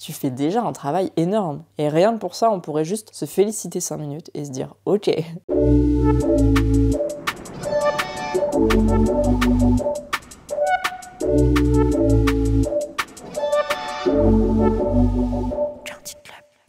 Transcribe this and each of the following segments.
tu fais déjà un travail énorme. Et rien que pour ça, on pourrait juste se féliciter 5 minutes et se dire « Ok ».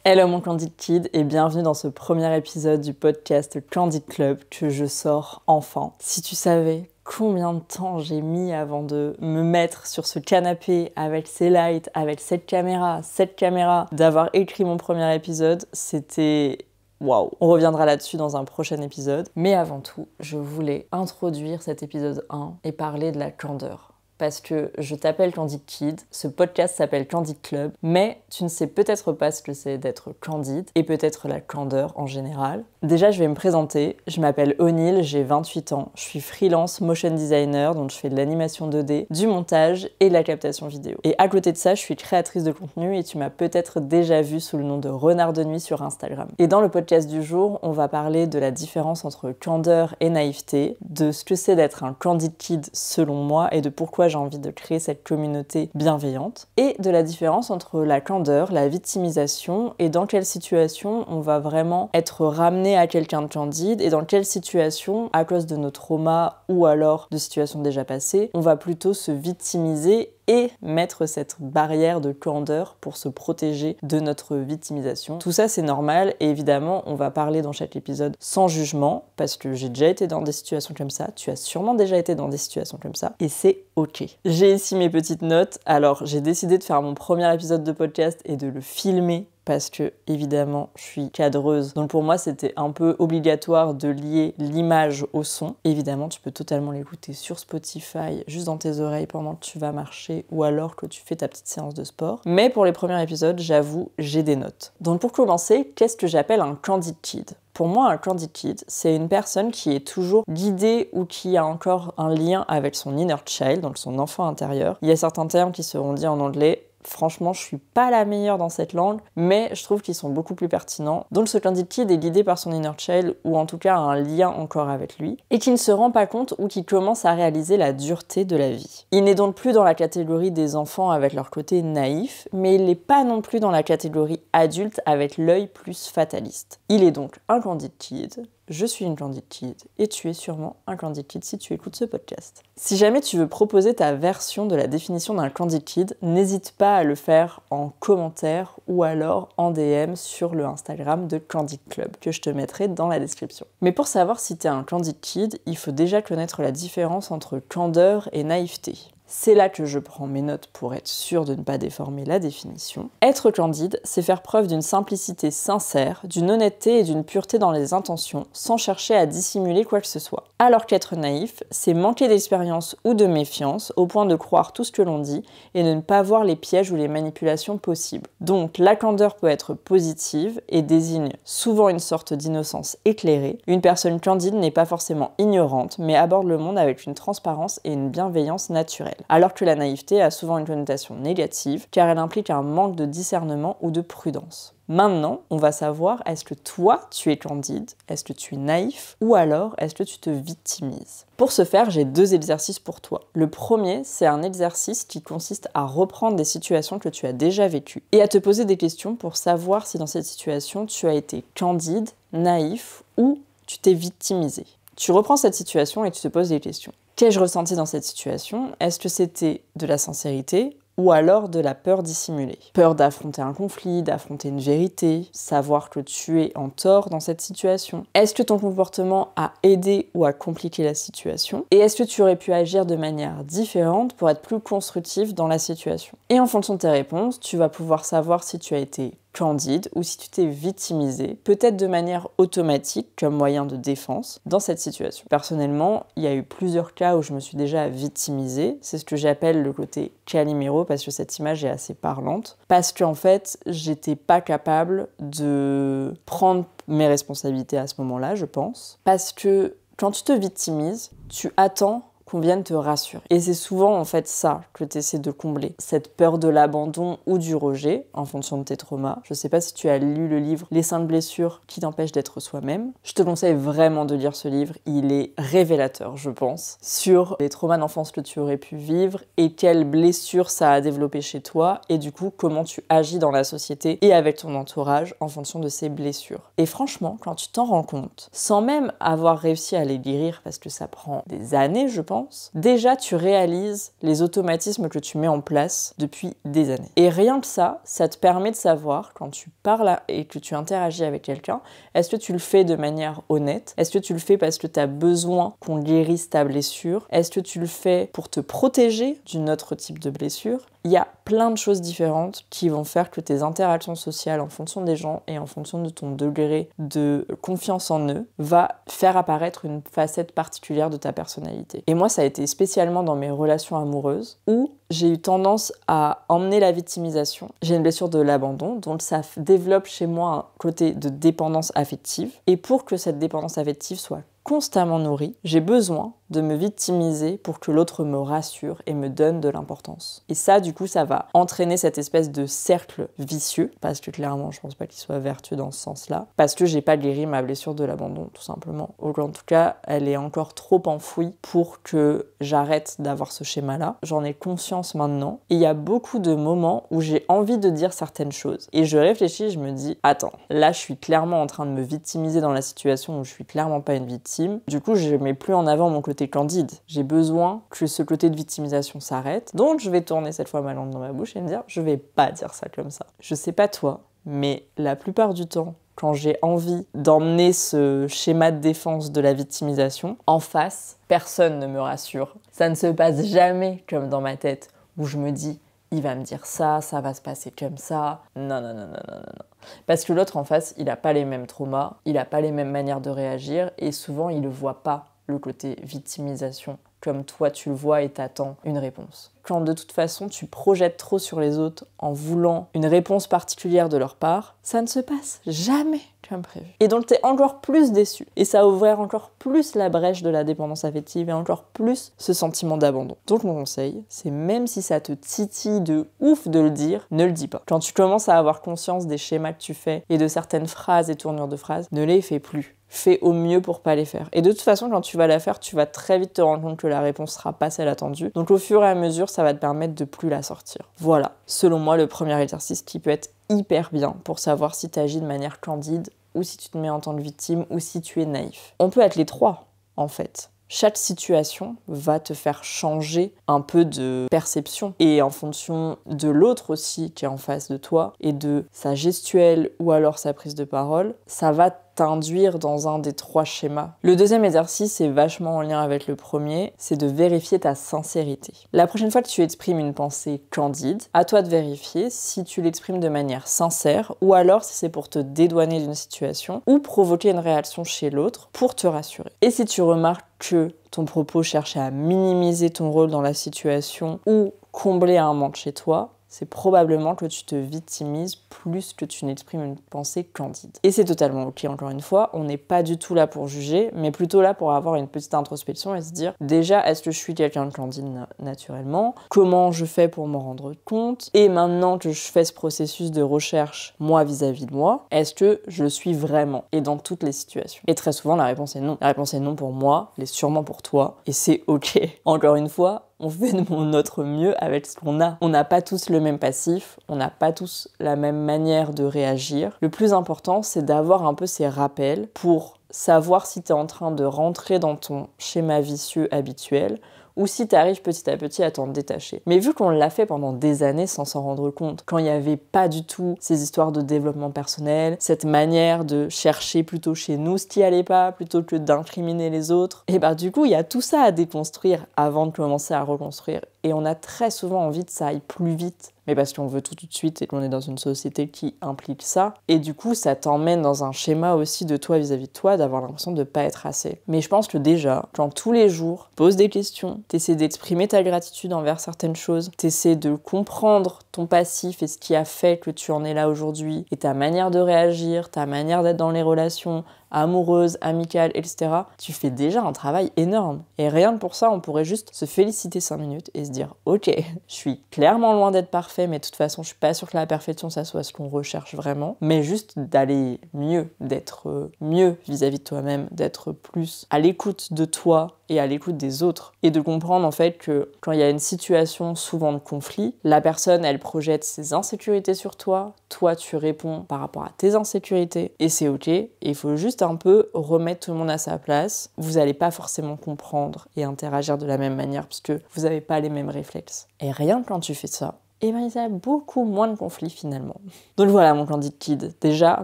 Hello mon Candid Kid et bienvenue dans ce premier épisode du podcast Candid Club que je sors enfin. Si tu savais combien de temps j'ai mis avant de me mettre sur ce canapé avec ces lights, avec cette caméra, d'avoir écrit mon premier épisode, c'était... Waouh! On reviendra là-dessus dans un prochain épisode. Mais avant tout, je voulais introduire cet épisode 1 et parler de la candeur. Parce que je t'appelle Candid Kid, ce podcast s'appelle Candid Club, mais tu ne sais peut-être pas ce que c'est d'être candide et peut-être la candeur en général. Déjà, je vais me présenter. Je m'appelle O'Neill, j'ai 28 ans. Je suis freelance motion designer, donc je fais de l'animation 2D, du montage et de la captation vidéo. Et à côté de ça, je suis créatrice de contenu et tu m'as peut-être déjà vu sous le nom de Renard de Nuit sur Instagram. Et dans le podcast du jour, on va parler de la différence entre candeur et naïveté, de ce que c'est d'être un Candid Kid selon moi et de pourquoi j'ai envie de créer cette communauté bienveillante, et de la différence entre la candeur, la victimisation, et dans quelle situation on va vraiment être ramené à quelqu'un de candide, et dans quelle situation, à cause de nos traumas ou alors de situations déjà passées, on va plutôt se victimiser et mettre cette barrière de candeur pour se protéger de notre victimisation. Tout ça, c'est normal et évidemment, on va parler dans chaque épisode sans jugement parce que j'ai déjà été dans des situations comme ça, tu as sûrement déjà été dans des situations comme ça et c'est ok. J'ai ici mes petites notes. Alors, j'ai décidé de faire mon premier épisode de podcast et de le filmer parce que, évidemment, je suis cadreuse. Donc pour moi, c'était un peu obligatoire de lier l'image au son. Évidemment, tu peux totalement l'écouter sur Spotify, juste dans tes oreilles pendant que tu vas marcher ou alors que tu fais ta petite séance de sport. Mais pour les premiers épisodes, j'avoue, j'ai des notes. Donc pour commencer, qu'est-ce que j'appelle un Candid Kid ? Pour moi, un Candid Kid, c'est une personne qui est toujours guidée ou qui a encore un lien avec son inner child, donc son enfant intérieur. Il y a certains termes qui seront dits en anglais. Franchement, je suis pas la meilleure dans cette langue, mais je trouve qu'ils sont beaucoup plus pertinents. Donc ce Candid Kid est guidé par son inner child, ou en tout cas a un lien encore avec lui, et qui ne se rend pas compte ou qui commence à réaliser la dureté de la vie. Il n'est donc plus dans la catégorie des enfants avec leur côté naïf, mais il n'est pas non plus dans la catégorie adulte avec l'œil plus fataliste. Il est donc un Candid Kid. Je suis une Candid Kid et tu es sûrement un Candid Kid si tu écoutes ce podcast. Si jamais tu veux proposer ta version de la définition d'un Candid Kid, n'hésite pas à le faire en commentaire ou alors en DM sur le Instagram de Candid Club que je te mettrai dans la description. Mais pour savoir si t'es un Candid Kid, il faut déjà connaître la différence entre candeur et naïveté. C'est là que je prends mes notes pour être sûre de ne pas déformer la définition. Être candide, c'est faire preuve d'une simplicité sincère, d'une honnêteté et d'une pureté dans les intentions, sans chercher à dissimuler quoi que ce soit. Alors qu'être naïf, c'est manquer d'expérience ou de méfiance, au point de croire tout ce que l'on dit et de ne pas voir les pièges ou les manipulations possibles. Donc la candeur peut être positive et désigne souvent une sorte d'innocence éclairée. Une personne candide n'est pas forcément ignorante, mais aborde le monde avec une transparence et une bienveillance naturelle. Alors que la naïveté a souvent une connotation négative, car elle implique un manque de discernement ou de prudence. Maintenant, on va savoir, est-ce que toi, tu es candide, est-ce que tu es naïf, ou alors est-ce que tu te victimises ? Pour ce faire, j'ai 2 exercices pour toi. Le premier, c'est un exercice qui consiste à reprendre des situations que tu as déjà vécues et à te poser des questions pour savoir si dans cette situation, tu as été candide, naïf ou tu t'es victimisé. Tu reprends cette situation et tu te poses des questions. Qu'ai-je ressenti dans cette situation ? Est-ce que c'était de la sincérité ou alors de la peur dissimulée ? Peur d'affronter un conflit, d'affronter une vérité, savoir que tu es en tort dans cette situation. Est-ce que ton comportement a aidé ou a compliqué la situation ? Et est-ce que tu aurais pu agir de manière différente pour être plus constructif dans la situation ? Et en fonction de tes réponses, tu vas pouvoir savoir si tu as été candide ou si tu t'es victimisé, peut-être de manière automatique comme moyen de défense dans cette situation. Personnellement, il y a eu plusieurs cas où je me suis déjà victimisée. C'est ce que j'appelle le côté Calimero parce que cette image est assez parlante. Parce qu'en fait, j'étais pas capable de prendre mes responsabilités à ce moment-là, je pense. Parce que quand tu te victimises, tu attends qu'on vienne te rassurer. Et c'est souvent en fait ça que tu essaies de combler, cette peur de l'abandon ou du rejet en fonction de tes traumas. Je sais pas si tu as lu le livre Les 5 blessures qui t'empêchent d'être soi-même. Je te conseille vraiment de lire ce livre, il est révélateur, je pense, sur les traumas d'enfance que tu aurais pu vivre et quelles blessures ça a développé chez toi et du coup comment tu agis dans la société et avec ton entourage en fonction de ces blessures. Et franchement, quand tu t'en rends compte, sans même avoir réussi à les guérir parce que ça prend des années, je pense, déjà tu réalises les automatismes que tu mets en place depuis des années. Et rien que ça te permet de savoir quand tu parles et que tu interagis avec quelqu'un, est-ce que tu le fais de manière honnête? Est-ce que tu le fais parce que tu as besoin qu'on guérisse ta blessure? Est-ce que tu le fais pour te protéger d'une autre type de blessure? Il y a plein de choses différentes qui vont faire que tes interactions sociales en fonction des gens et en fonction de ton degré de confiance en eux va faire apparaître une facette particulière de ta personnalité. Et moi, ça a été spécialement dans mes relations amoureuses où j'ai eu tendance à emmener la victimisation. J'ai une blessure de l'abandon, donc ça développe chez moi un côté de dépendance affective. Et pour que cette dépendance affective soit constamment nourrie, j'ai besoin de me victimiser pour que l'autre me rassure et me donne de l'importance. Et ça, du coup, ça va entraîner cette espèce de cercle vicieux, parce que clairement, je pense pas qu'il soit vertueux dans ce sens-là, parce que j'ai pas guéri ma blessure de l'abandon, tout simplement. Ou en tout cas, elle est encore trop enfouie pour que j'arrête d'avoir ce schéma-là. J'en ai conscience maintenant. Et il y a beaucoup de moments où j'ai envie de dire certaines choses. Et je réfléchis, je me dis, attends, là, je suis clairement en train de me victimiser dans la situation où je suis clairement pas une victime. Du coup, je mets plus en avant mon côté candide. J'ai besoin que ce côté de victimisation s'arrête. Donc, je vais tourner cette fois ma langue dans ma bouche et me dire, je vais pas dire ça comme ça. Je sais pas toi, mais la plupart du temps, quand j'ai envie d'emmener ce schéma de défense de la victimisation, en face, personne ne me rassure. Ça ne se passe jamais comme dans ma tête, où je me dis, il va me dire ça, ça va se passer comme ça. Non, non, non, non, non, non. Parce que l'autre en face, il n'a pas les mêmes traumas, il n'a pas les mêmes manières de réagir, et souvent, il ne voit pas le côté victimisation comme toi tu le vois et t'attends une réponse. Quand de toute façon tu projettes trop sur les autres en voulant une réponse particulière de leur part, ça ne se passe jamais comme prévu. Et donc t'es encore plus déçu. Et ça ouvre encore plus la brèche de la dépendance affective et encore plus ce sentiment d'abandon. Donc mon conseil, c'est même si ça te titille de ouf de le dire, ne le dis pas. Quand tu commences à avoir conscience des schémas que tu fais et de certaines phrases et tournures de phrases, ne les fais plus. Fais au mieux pour pas les faire. Et de toute façon, quand tu vas la faire, tu vas très vite te rendre compte que la réponse sera pas celle attendue. Donc au fur et à mesure, ça va te permettre de plus la sortir. Voilà, selon moi, le premier exercice qui peut être hyper bien pour savoir si tu agis de manière candide ou si tu te mets en tant que victime ou si tu es naïf. On peut être les trois, en fait. Chaque situation va te faire changer un peu de perception et en fonction de l'autre aussi qui est en face de toi et de sa gestuelle ou alors sa prise de parole, ça va t'induire dans un des trois schémas. Le deuxième exercice est vachement en lien avec le premier, c'est de vérifier ta sincérité. La prochaine fois que tu exprimes une pensée candide, à toi de vérifier si tu l'exprimes de manière sincère ou alors si c'est pour te dédouaner d'une situation ou provoquer une réaction chez l'autre pour te rassurer. Et si tu remarques que ton propos cherche à minimiser ton rôle dans la situation ou combler un manque chez toi, c'est probablement que tu te victimises plus que tu n'exprimes une pensée candide. Et c'est totalement ok, encore une fois, on n'est pas du tout là pour juger, mais plutôt là pour avoir une petite introspection et se dire, déjà, est-ce que je suis quelqu'un de candide naturellement? Comment je fais pour m'en rendre compte? Et maintenant que je fais ce processus de recherche, moi vis-à-vis de moi, est-ce que je le suis vraiment? Et dans toutes les situations. Et très souvent, la réponse est non. La réponse est non pour moi, elle est sûrement pour toi, et c'est ok. Encore une fois, on fait de notre mieux avec ce qu'on a. On n'a pas tous le même passif, on n'a pas tous la même manière de réagir. Le plus important, c'est d'avoir un peu ces rappels pour savoir si tu es en train de rentrer dans ton schéma vicieux habituel ou si tu arrives petit à petit à t'en détacher. Mais vu qu'on l'a fait pendant des années sans s'en rendre compte, quand il n'y avait pas du tout ces histoires de développement personnel, cette manière de chercher plutôt chez nous ce qui allait pas, plutôt que d'incriminer les autres, et du coup, il y a tout ça à déconstruire avant de commencer à reconstruire. Et on a très souvent envie que ça aille plus vite mais parce qu'on veut tout de suite et qu'on est dans une société qui implique ça. Et du coup, ça t'emmène dans un schéma aussi de toi vis-à-vis de toi, d'avoir l'impression de pas être assez. Mais je pense que déjà, quand tous les jours, pose des questions, t'essaies d'exprimer ta gratitude envers certaines choses, t'essaies de comprendre ton passif et ce qui a fait que tu en es là aujourd'hui, et ta manière de réagir, ta manière d'être dans les relations, amoureuse, amicale, etc. Tu fais déjà un travail énorme. Et rien que pour ça, on pourrait juste se féliciter 5 minutes et se dire « Ok, je suis clairement loin d'être parfait, mais de toute façon, je suis pas sûre que la perfection, ça soit ce qu'on recherche vraiment. » Mais juste d'aller mieux, d'être mieux vis-à-vis de toi-même, d'être plus à l'écoute de toi et à l'écoute des autres. Et de comprendre en fait que quand il y a une situation souvent de conflit, la personne, elle projette ses insécurités sur toi, toi tu réponds par rapport à tes insécurités, et c'est ok. Et il faut juste un peu remettre tout le monde à sa place. Vous n'allez pas forcément comprendre et interagir de la même manière parce que vous n'avez pas les mêmes réflexes. Et rien que quand tu fais ça, et ben il y a beaucoup moins de conflits finalement. Donc voilà mon Candid Kid. Déjà,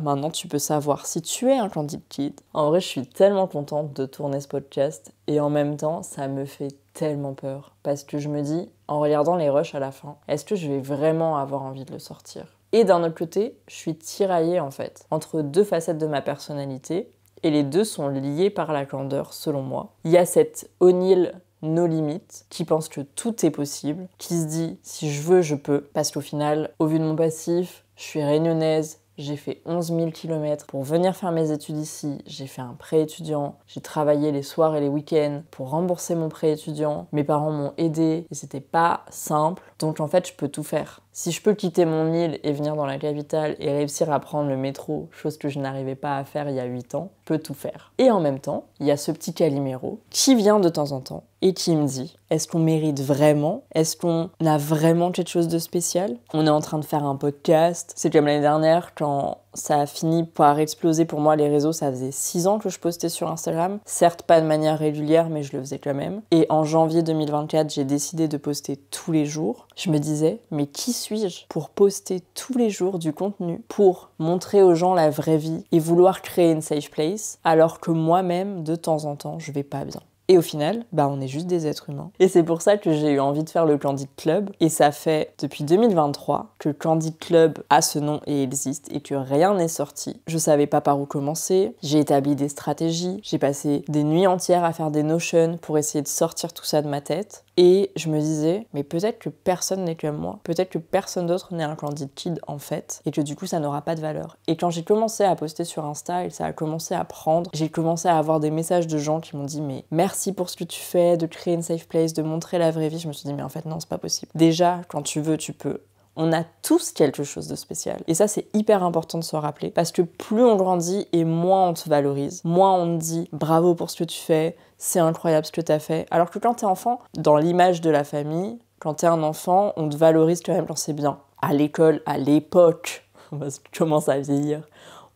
maintenant tu peux savoir si tu es un Candid Kid. En vrai, je suis tellement contente de tourner ce podcast et en même temps, ça me fait tellement peur parce que je me dis, en regardant les rushs à la fin, est-ce que je vais vraiment avoir envie de le sortir ? Et d'un autre côté, je suis tiraillée en fait entre deux facettes de ma personnalité et les deux sont liées par la candeur selon moi. Il y a cette O'Neill no limites, qui pense que tout est possible, qui se dit si je veux, je peux. Parce qu'au final, au vu de mon passif, je suis réunionnaise, j'ai fait 11 000 km pour venir faire mes études ici, j'ai fait un prêt étudiant, j'ai travaillé les soirs et les week-ends pour rembourser mon prêt étudiant, mes parents m'ont aidé et c'était pas simple, donc en fait je peux tout faire. Si je peux quitter mon île et venir dans la capitale et réussir à prendre le métro, chose que je n'arrivais pas à faire il y a 8 ans, je peux tout faire. Et en même temps, il y a ce petit Calimero qui vient de temps en temps et qui me dit « Est-ce qu'on mérite vraiment ? Est-ce qu'on a vraiment quelque chose de spécial ? On est en train de faire un podcast. » C'est comme l'année dernière, quand ça a fini par exploser pour moi les réseaux, ça faisait 6 ans que je postais sur Instagram. Certes, pas de manière régulière, mais je le faisais quand même. Et en janvier 2024, j'ai décidé de poster tous les jours. Je me disais, mais qui suis-je pour poster tous les jours du contenu, pour montrer aux gens la vraie vie et vouloir créer une safe place, alors que moi-même, de temps en temps, je vais pas bien. Et au final, on est juste des êtres humains. Et c'est pour ça que j'ai eu envie de faire le Candid Club. Et ça fait depuis 2023 que Candid Club a ce nom et existe et que rien n'est sorti. Je savais pas par où commencer. J'ai établi des stratégies. J'ai passé des nuits entières à faire des notions pour essayer de sortir tout ça de ma tête. Et je me disais, mais peut-être que personne n'est comme moi. Peut-être que personne d'autre n'est un Candid Kid en fait. Et que du coup, ça n'aura pas de valeur. Et quand j'ai commencé à poster sur Insta et ça a commencé à prendre, j'ai commencé à avoir des messages de gens qui m'ont dit, mais merci pour ce que tu fais, de créer une safe place, de montrer la vraie vie. Je me suis dit, mais en fait, non, c'est pas possible. Déjà, quand tu veux, tu peux. On a tous quelque chose de spécial. Et ça, c'est hyper important de se rappeler. Parce que plus on grandit et moins on te valorise, moins on te dit bravo pour ce que tu fais, c'est incroyable ce que tu as fait. Alors que quand t'es enfant, dans l'image de la famille, quand t'es un enfant, on te valorise quand même quand c'est bien. À l'école, à l'époque, parce que tu commences à vieillir,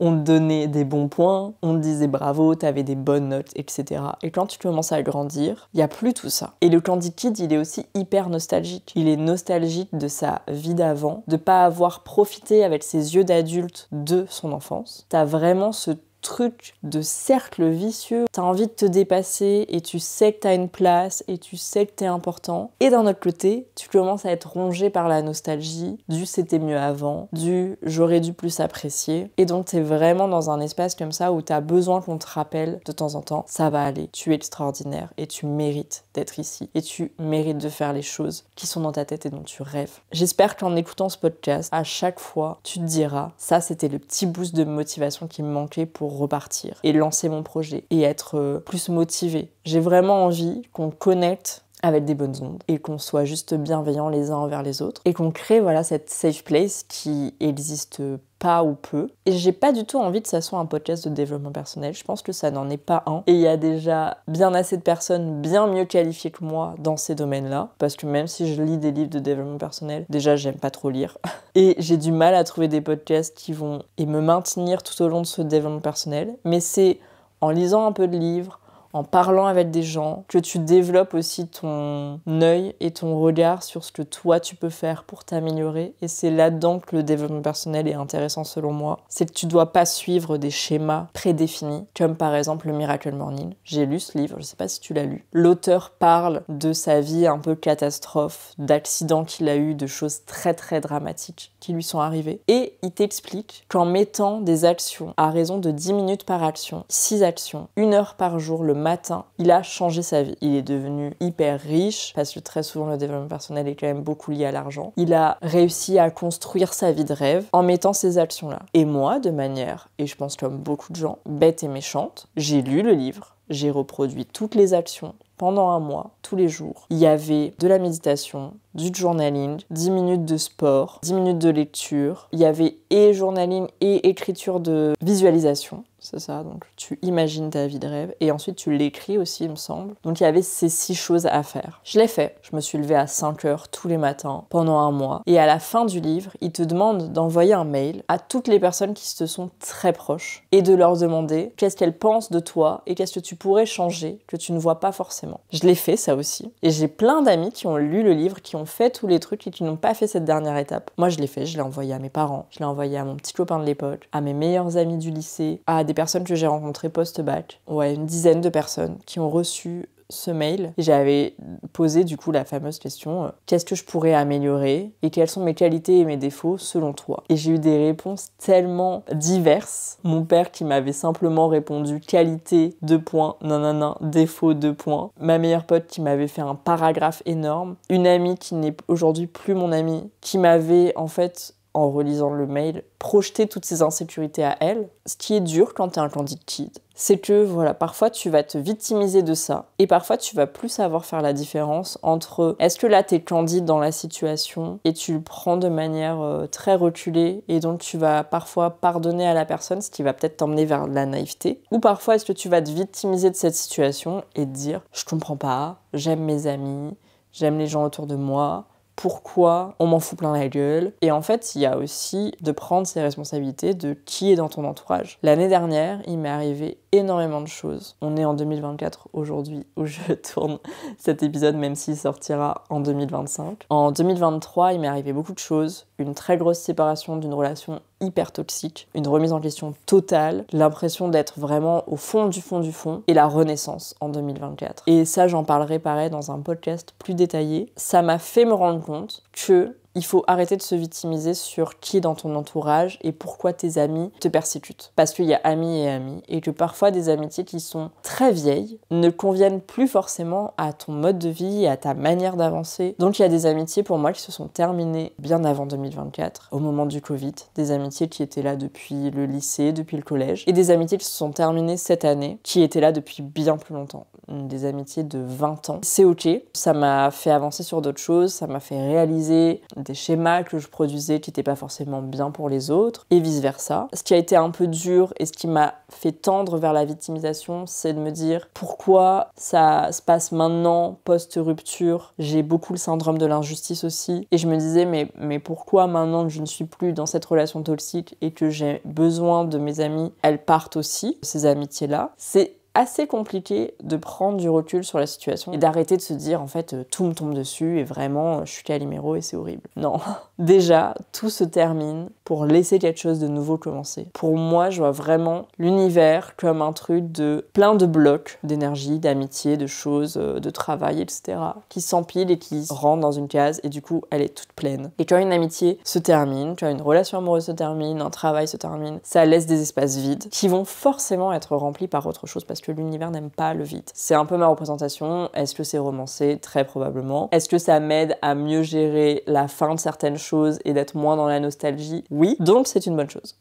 on te donnait des bons points, on te disait bravo, t'avais des bonnes notes, etc. Et quand tu commences à grandir, il n'y a plus tout ça. Et le Candid Kid, il est aussi hyper nostalgique. Il est nostalgique de sa vie d'avant, de pas avoir profité avec ses yeux d'adulte de son enfance. T'as vraiment ce truc de cercle vicieux. T'as envie de te dépasser et tu sais que t'as une place et tu sais que t'es important. Et d'un autre côté, tu commences à être rongé par la nostalgie du c'était mieux avant, du j'aurais dû plus apprécier. Et donc t'es vraiment dans un espace comme ça où t'as besoin qu'on te rappelle de temps en temps, ça va aller, tu es extraordinaire et tu mérites d'être ici. Et tu mérites de faire les choses qui sont dans ta tête et dont tu rêves. J'espère qu'en écoutant ce podcast, à chaque fois, tu te diras, ça c'était le petit boost de motivation qui me manquait pour repartir et lancer mon projet et être plus motivé. J'ai vraiment envie qu'on connecte avec des bonnes ondes et qu'on soit juste bienveillants les uns envers les autres et qu'on crée cette safe place qui existe pas ou peu. Et j'ai pas du tout envie que ça soit un podcast de développement personnel. Je pense que ça n'en est pas un. Et il y a déjà bien assez de personnes bien mieux qualifiées que moi dans ces domaines-là. Parce que même si je lis des livres de développement personnel, déjà j'aime pas trop lire. Et j'ai du mal à trouver des podcasts qui vont me maintenir tout au long de ce développement personnel. Mais c'est en lisant un peu de livres, en parlant avec des gens, que tu développes aussi ton œil et ton regard sur ce que toi tu peux faire pour t'améliorer. Et c'est là-dedans que le développement personnel est intéressant selon moi. C'est que tu dois pas suivre des schémas prédéfinis, comme par exemple le Miracle Morning. J'ai lu ce livre, je sais pas si tu l'as lu. L'auteur parle de sa vie un peu catastrophe, d'accidents qu'il a eu, de choses très très dramatiques qui lui sont arrivées. Et il t'explique qu'en mettant des actions à raison de 10 minutes par action, 6 actions, 1 heure par jour le matin, il a changé sa vie. Il est devenu hyper riche, parce que très souvent le développement personnel est quand même beaucoup lié à l'argent. Il a réussi à construire sa vie de rêve en mettant ces actions-là. Et moi, de manière, et je pense comme beaucoup de gens, bête et méchante, j'ai lu le livre, j'ai reproduit toutes les actions pendant un mois, tous les jours. Il y avait de la méditation, du journaling, 10 minutes de sport, 10 minutes de lecture. Il y avait et journaling et écriture de visualisation. C'est ça, donc tu imagines ta vie de rêve et ensuite tu l'écris aussi, il me semble. Donc il y avait ces 6 choses à faire. Je l'ai fait. Je me suis levée à 5 heures tous les matins pendant un mois. Et à la fin du livre, il te demande d'envoyer un mail à toutes les personnes qui te sont très proches et de leur demander qu'est-ce qu'elles pensent de toi et qu'est-ce que tu pourrais changer que tu ne vois pas forcément. Je l'ai fait ça aussi. Et j'ai plein d'amis qui ont lu le livre, qui ont fait tous les trucs et qui n'ont pas fait cette dernière étape. Moi je l'ai fait, je l'ai envoyé à mes parents, je l'ai envoyé à mon petit copain de l'époque, à mes meilleurs amis du lycée, à des personnes que j'ai rencontrées post-bac. Ouais, une dizaine de personnes qui ont reçu ce mail. Et j'avais posé du coup la fameuse question qu'est-ce que je pourrais améliorer et quelles sont mes qualités et mes défauts selon toi? Et j'ai eu des réponses tellement diverses. Mon père qui m'avait simplement répondu qualité 2 points, nanana, défaut 2 points. Ma meilleure pote qui m'avait fait un paragraphe énorme. Une amie qui n'est aujourd'hui plus mon amie, qui m'avait en fait, en relisant le mail, projeter toutes ces insécurités à elle. Ce qui est dur quand t'es un candid kid, c'est que voilà, parfois tu vas te victimiser de ça et parfois tu vas plus savoir faire la différence entre est-ce que là t'es candide dans la situation et tu le prends de manière très reculée et donc tu vas parfois pardonner à la personne, ce qui va peut-être t'emmener vers la naïveté, ou parfois est-ce que tu vas te victimiser de cette situation et te dire je comprends pas, j'aime mes amis, j'aime les gens autour de moi, pourquoi on m'en fout plein la gueule. Et en fait, il y a aussi de prendre ses responsabilités de qui est dans ton entourage. L'année dernière, il m'est arrivé énormément de choses. On est en 2024 aujourd'hui où je tourne cet épisode, même s'il sortira en 2025. En 2023, il m'est arrivé beaucoup de choses. Une très grosse séparation d'une relation hyper toxique, une remise en question totale, l'impression d'être vraiment au fond du fond du fond, et la renaissance en 2024. Et ça, j'en parlerai pareil dans un podcast plus détaillé. Ça m'a fait me rendre compte que il faut arrêter de se victimiser sur qui est dans ton entourage et pourquoi tes amis te persécutent. Parce qu'il y a amis et amis, et que parfois des amitiés qui sont très vieilles ne conviennent plus forcément à ton mode de vie et à ta manière d'avancer. Donc il y a des amitiés pour moi qui se sont terminées bien avant 2024, au moment du Covid, des amitiés qui étaient là depuis le lycée, depuis le collège, et des amitiés qui se sont terminées cette année, qui étaient là depuis bien plus longtemps. Des amitiés de 20 ans. C'est ok, ça m'a fait avancer sur d'autres choses, ça m'a fait réaliser des schémas que je produisais qui n'étaient pas forcément bien pour les autres, et vice-versa. Ce qui a été un peu dur et ce qui m'a fait tendre vers la victimisation, c'est de me dire pourquoi ça se passe maintenant, post-rupture. J'ai beaucoup le syndrome de l'injustice aussi, et je me disais mais pourquoi maintenant que je ne suis plus dans cette relation toxique et que j'ai besoin de mes amis, elles partent aussi, ces amitiés-là. C'est assez compliqué de prendre du recul sur la situation et d'arrêter de se dire en fait tout me tombe dessus et vraiment je suis Calimero et c'est horrible. Non, déjà tout se termine pour laisser quelque chose de nouveau commencer. Pour moi, je vois vraiment l'univers comme un truc de plein de blocs d'énergie, d'amitié, de choses, de travail, etc. qui s'empilent et qui rentrent dans une case et du coup elle est toute pleine. Et quand une amitié se termine, quand une relation amoureuse se termine, un travail se termine, ça laisse des espaces vides qui vont forcément être remplis par autre chose parce que l'univers n'aime pas le vide. C'est un peu ma représentation. Est-ce que c'est romancé? Très probablement. Est-ce que ça m'aide à mieux gérer la fin de certaines choses et d'être moins dans la nostalgie? Oui. Donc c'est une bonne chose,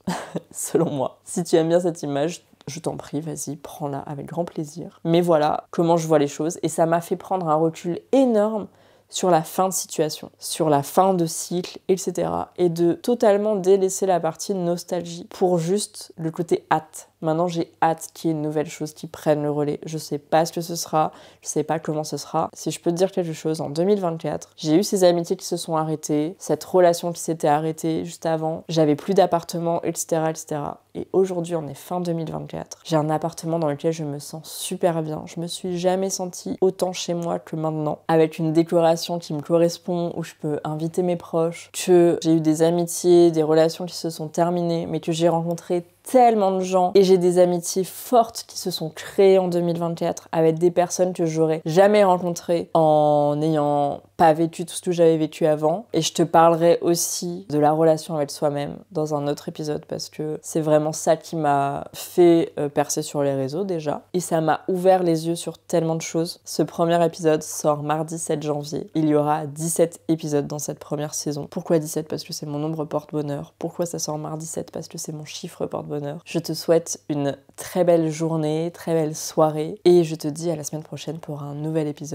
selon moi. Si tu aimes bien cette image, je t'en prie, vas-y, prends-la avec grand plaisir. Mais voilà comment je vois les choses et ça m'a fait prendre un recul énorme sur la fin de situation, sur la fin de cycle, etc. Et de totalement délaisser la partie nostalgie pour juste le côté hâte. Maintenant, j'ai hâte qu'il y ait une nouvelle chose qui prenne le relais. Je sais pas ce que ce sera, je sais pas comment ce sera. Si je peux te dire quelque chose, en 2024, j'ai eu ces amitiés qui se sont arrêtées, cette relation qui s'était arrêtée juste avant, j'avais plus d'appartement, etc., etc. Et aujourd'hui, on est fin 2024. J'ai un appartement dans lequel je me sens super bien. Je me suis jamais sentie autant chez moi que maintenant, avec une décoration qui me correspond, où je peux inviter mes proches, que j'ai eu des amitiés, des relations qui se sont terminées, mais que j'ai rencontré tellement de gens et j'ai des amitiés fortes qui se sont créées en 2024 avec des personnes que j'aurais jamais rencontrées en n'ayant pas vécu tout ce que j'avais vécu avant. Et je te parlerai aussi de la relation avec soi-même dans un autre épisode parce que c'est vraiment ça qui m'a fait percer sur les réseaux déjà et ça m'a ouvert les yeux sur tellement de choses. Ce premier épisode sort mardi 7 janvier. Il y aura 17 épisodes dans cette première saison. Pourquoi 17? Parce que c'est mon nombre porte-bonheur. Pourquoi ça sort mardi 7? Parce que c'est mon chiffre porte-bonheur. Je te souhaite une très belle journée, très belle soirée et je te dis à la semaine prochaine pour un nouvel épisode.